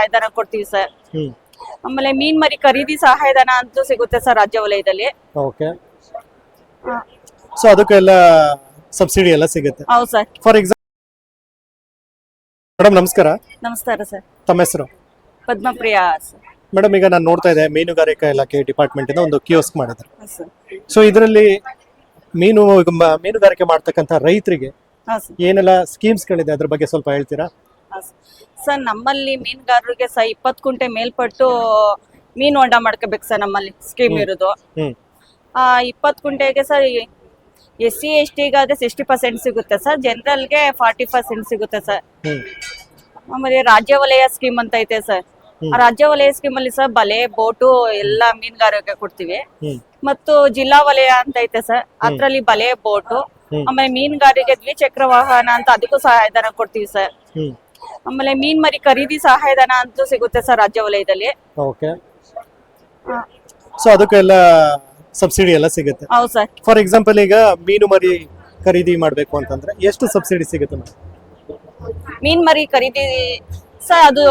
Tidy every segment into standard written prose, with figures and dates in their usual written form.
ಸಹಾಯಧನ ಕೊಡ್ತೀವಿ ಸರ್. ಹ್ಮ್ ಆಮೇಲೆ ಮೀನ್ ಮರಿ ಖರೀದಿ ಸಹಾಯಧನ ಅಂತೂ ಸಿಗುತ್ತೆ ಸರ್ ರಾಜ್ಯ ವಲಯದಲ್ಲಿ. ಓಕೆ. ಸೊ ಅದಕ್ಕೆಲ್ಲ ಸಬ್ಸಿಡಿ ಎಲ್ಲ ಸಿಗುತ್ತೆ. ಹೌದು ಸರ್. ಫಾರ್ ಎಕ್ಸಾಂಪಲ್ ಮೇಡಮ್ ನಮಸ್ಕಾರ, ನಮಸ್ಕಾರ ಸರ್. ತಮ್ಮ ಹೆಸರು? ಪದ್ಮಪ್ರಿಯಾ ಸರ್. ಮೇಡಮ್, ಈಗ ನಾನು ನೋಡ್ತಾ ಇದ್ದೆ ಮೀನುಗಾರಿಕಾ ಇಲಾಖೆ ಡಿಪಾರ್ಟ್ಮೆಂಟ್ ಇಂದ ಒಂದು ಕಿಯೋಸ್ಕ್ ಮಾಡಿದ್ರು. ಹಾಂ ಸರ್. ಸೊ ಇದರಲ್ಲಿ ಮೀನುಗಾರಿಕೆ ಮಾಡ್ತಕ್ಕಂಥ ರೈತರಿಗೆ ಹಾಂ ಸರ್. ಏನೆಲ್ಲ ಸ್ಕೀಮ್ಸ್ಗಳಿದೆ ಅದ್ರ ಬಗ್ಗೆ ಸ್ವಲ್ಪ ಹೇಳ್ತೀರಾ? ಸರ್ ನಮ್ಮಲ್ಲಿ ಮೀನುಗಾರರಿಗೆ ಸಹ 20 ಕುಂಟೆ ಮೇಲ್ಪಟ್ಟು ಮೀನು ಹೊಂಡ ಮಾಡ್ಕೋಬೇಕು ಸರ್. ನಮ್ಮಲ್ಲಿ ಸ್ಕೀಮ್ ಇರೋದು ಹ್ಮ್ 20 ಕುಂಟೆಗೆ ಸರ್. SC STಗಾದ್ರೆ 60% ಸಿಗುತ್ತೆ ಸರ್. ಜನರಲ್ಗೆ 40% ಸಿಗುತ್ತೆ ಸರ್. ಹ್ಮ್ ಆಮೇಲೆ ರಾಜ್ಯ ವಲಯ ಸ್ಕೀಮ್ ಅಂತ ಐತೆ ಸರ್. ಆ ರಾಜ್ಯ ವಲಯ ಸ್ಕೀಮ್ ಅಲ್ಲಿ ಸರ್ ಬಲೆ, ಬೋಟು ಎಲ್ಲ ಮೀನುಗಾರಿಕೆ ಕೊಡ್ತೀವಿ. ಹ್ಮ್ ಮತ್ತು ಜಿಲ್ಲಾ ವಲಯ ಅಂತ ಐತೆ ಸರ್. ಅದ್ರಲ್ಲಿ ಬಲೆ, ಬೋಟು, ಆಮೇಲೆ ಮೀನುಗಾರಿಕೆ ದ್ವಿಚಕ್ರ ವಾಹನ ಅಂತ ಅದಕ್ಕೂ ಸಹಾಯಧನ ಕೊಡ್ತೀವಿ ಸರ್. ಹ್ಮ್ ಆಮೇಲೆ ಮೀನ್ ಮರಿ ಖರೀದಿ ಸಹಾಯಧನ ಅಂತೂ ಸಿಗುತ್ತೆ ಸರ್ ರಾಜ್ಯ ವಲಯದಲ್ಲಿ. ಓಕೆ. ಸೊ ಅದಕ್ಕೆಲ್ಲ ಸಬ್ಸಿಡಿ ಎಲ್ಲ ಸಿಗುತ್ತೆ. ಹೌದು ಸರ್. ಫಾರ್ ಎಕ್ಸಾಂಪಲ್ ಈಗ ಮೀನು ಮರಿ ಖರೀದಿ ಮಾಡ್ಬೇಕು ಅಂತಂದ್ರೆ ಎಷ್ಟು ಸಬ್ಸಿಡಿ ಸಿಗುತ್ತೆ ಮೇಡಮ್? ಮೀನ್ ಮರಿ ಖರೀದಿ ಸರ್ ಅದು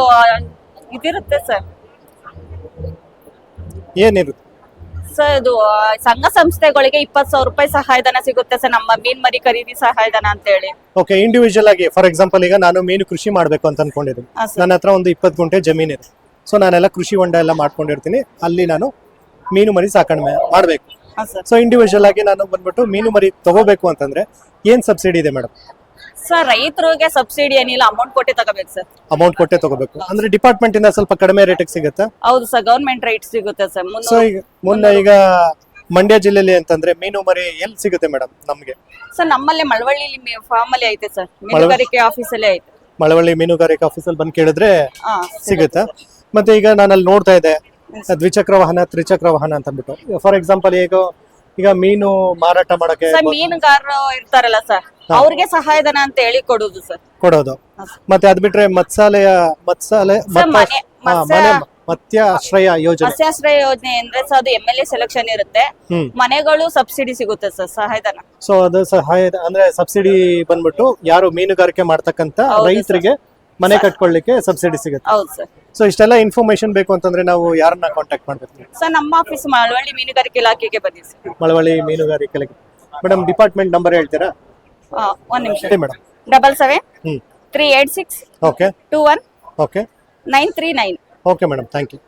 ಇದಿರುತ್ತೆ ಸರ್. ಏನಿರುತ್ತೆ ಸರ್ ಇದು ಸಂಘ ಸಂಸ್ಥೆಗಳಿಗೆ 20,000 ರೂಪಾಯಿ ಸಹಾಯಧನ ಸಿಗುತ್ತೆ ಸರ್. ನಮ್ಮ ಮೀನ್ ಮರಿ ಖರೀದಿ ಸಹಾಯಧನ ಅಂತ ಹೇಳಿ. ಓಕೆ. ಇಂಡಿವಿಜುವಲ್ ಆಗಿ ಫಾರ್ ಎಕ್ಸಾಂಪಲ್ ಈಗ ನಾನು ಮೀನು ಕೃಷಿ ಮಾಡ್ಬೇಕು ಅಂತ ಅನ್ಕೊಂಡಿದ್ದೀನಿ. ಹಾ ಸರ್. ನನ್ನ ಹತ್ರ ಒಂದು 20 ಗುಂಟೆ ಜಮೀನಿದೆ. ಸೊ ನಾನೆಲ್ಲ ಕೃಷಿ ಹೊಂಡ ಎಲ್ಲ ಮಾಡ್ಕೊಂಡಿರ್ತೀನಿ. ಅಲ್ಲಿ ನಾನು ಮೀನು ಮರಿ ಸಾಕಣೆ ಮಾಡ್ಬೇಕು. ಹಾ ಸರ್. ಸೊ ಇಂಡಿವಿಜುವಲ್ ಆಗಿ ನಾನು ಬಂದ್ಬಿಟ್ಟು ಮೀನು ಮರಿ ತಗೋಬೇಕು ಅಂತಂದ್ರೆ ಏನ್ ಸಬ್ಸಿಡಿ ಇದೆ ಮೇಡಮ್? ಸರ್ ರೈತರಿಗೆ ಸಬ್ಸಿಡಿ ಏನಿಲ್ಲ, ಅಮೌಂಟ್ ಕೊಟ್ಟೆ ತಗೋಬೇಕು ಸರ್. ಅಮೌಂಟ್ ಕೊಟ್ಟೆ ತಗೋಬೇಕು ಅಂದ್ರೆ ಡಿಪಾರ್ಟ್ಮೆಂಟ್ ಇಂದ ಸ್ವಲ್ಪ ಕಡಿಮೆ ರೇಟಿಗೆ ಸಿಗುತ್ತೆ. ಹೌದು ಸರ್, ಗವರ್ಮೆಂಟ್ ರೈಟ್ ಸಿಗುತ್ತೆ ಸರ್. ಸೊ ಈಗ ಮುಂದೆ ಈಗ ಮಂಡ್ಯ ಜಿಲ್ಲೆಯಲ್ಲಿ ಅಂತಂದ್ರೆ ಮೀನು ಮರಿ ಎಲ್ಲಿ ಸಿಗುತ್ತೆ ಮೇಡಮ್ ನಮ್ಗೆ? ಸರ್ ನಮ್ಮಲ್ಲೇ ಮಳವಳ್ಳಿ ಫಾರ್ಮ್ ಅಲ್ಲಿ ಐತೆ ಸರ್. ಮೀನುಗಾರಿಕೆ ಆಫೀಸ್ ಅಲ್ಲೇ ಐತೆ. ಮಳವಳ್ಳಿ ಮೀನುಗಾರಿಕೆ ಆಫೀಸಲ್ಲಿ ಬಂದು ಕೇಳಿದ್ರೆ ಹಾ ಸಿಗುತ್ತಾ? ಮತ್ತೆ ಈಗ ನಾನು ಅಲ್ಲಿ ನೋಡ್ತಾ ಇದ್ದೆ ದ್ವಿಚಕ್ರ ವಾಹನ, ತ್ರಿಚಕ್ರ ವಾಹನ ಅಂತ ಅಂದ್ಬಿಟ್ಟು. ಫಾರ್ ಎಕ್ಸಾಂಪಲ್ ಈಗ ಮೀನು ಮಾರಾಟ ಮಾಡಕ್ಕೆ ಸರ್ ಮೀನುಗಾರರು ಇರ್ತಾರಲ್ಲ ಸರ್, ಅವ್ರಿಗೆ ಸಹಾಯಧನ ಅಂತ ಹೇಳಿ ಕೊಡುದು ಸರ್. ಕೊಡೋದು. ಮತ್ತೆ ಅದ್ ಬಿಟ್ರೆ ಮತ್ಸ್ಯಾಶ್ರಯ ಯೋಜನೆ. ಮತ್ಸ್ಯಾಶ್ರಯ ಯೋಜನೆ ಅಂದ್ರೆ ಸರ್ ಅದು MLA ಸೆಲೆಕ್ಷನ್ ಇರುತ್ತೆ. ಮನೆಗಳು ಸಬ್ಸಿಡಿ ಸಿಗುತ್ತೆ ಸರ್, ಸಹಾಯಧನ. ಸೊ ಅದು ಸಹಾಯ ಅಂದ್ರೆ ಸಬ್ಸಿಡಿ ಬಂದ್ಬಿಟ್ಟು ಯಾರು ಮೀನುಗಾರಿಕೆ ಮಾಡ್ತಕ್ಕಂತ ರೈತರಿಗೆ ಮನೆ ಕಟ್ಕೊಳ್ಳಿಕ್ಕೆ ಸಬ್ಸಿಡಿ ಸಿಗುತ್ತೆ. ಹೌದು ಸರ್. ಸೊ ಇಷ್ಟೆಲ್ಲ ಇನ್ಫಾರ್ಮೇಶನ್ ಬೇಕು ಅಂತಂದ್ರೆ ನಾವು ಯಾರನ್ನ ಕಾಂಟ್ಯಾಕ್ಟ್ ಮಾಡ್ಬೇಕು ಸರ್? ನಮ್ಮ ಆಫೀಸ್ ಮಳವಳ್ಳಿ ಮೀನುಗಾರಿಕೆ ಇಲಾಖೆಗೆ ಬನ್ನಿ ಸರ್. ಮಳವಳ್ಳಿ ಮೀನುಗಾರಿಕೆ ಇಲಾಖೆ. ಮೇಡಮ್ ಡಿಪಾರ್ಟ್ಮೆಂಟ್ ನಂಬರ್ ಹೇಳ್ತೀರಾ? ಒಂದ್ ನಿಮಿಷ. Madam 77 386 okay 21 okay 939. Okay madam, thank you.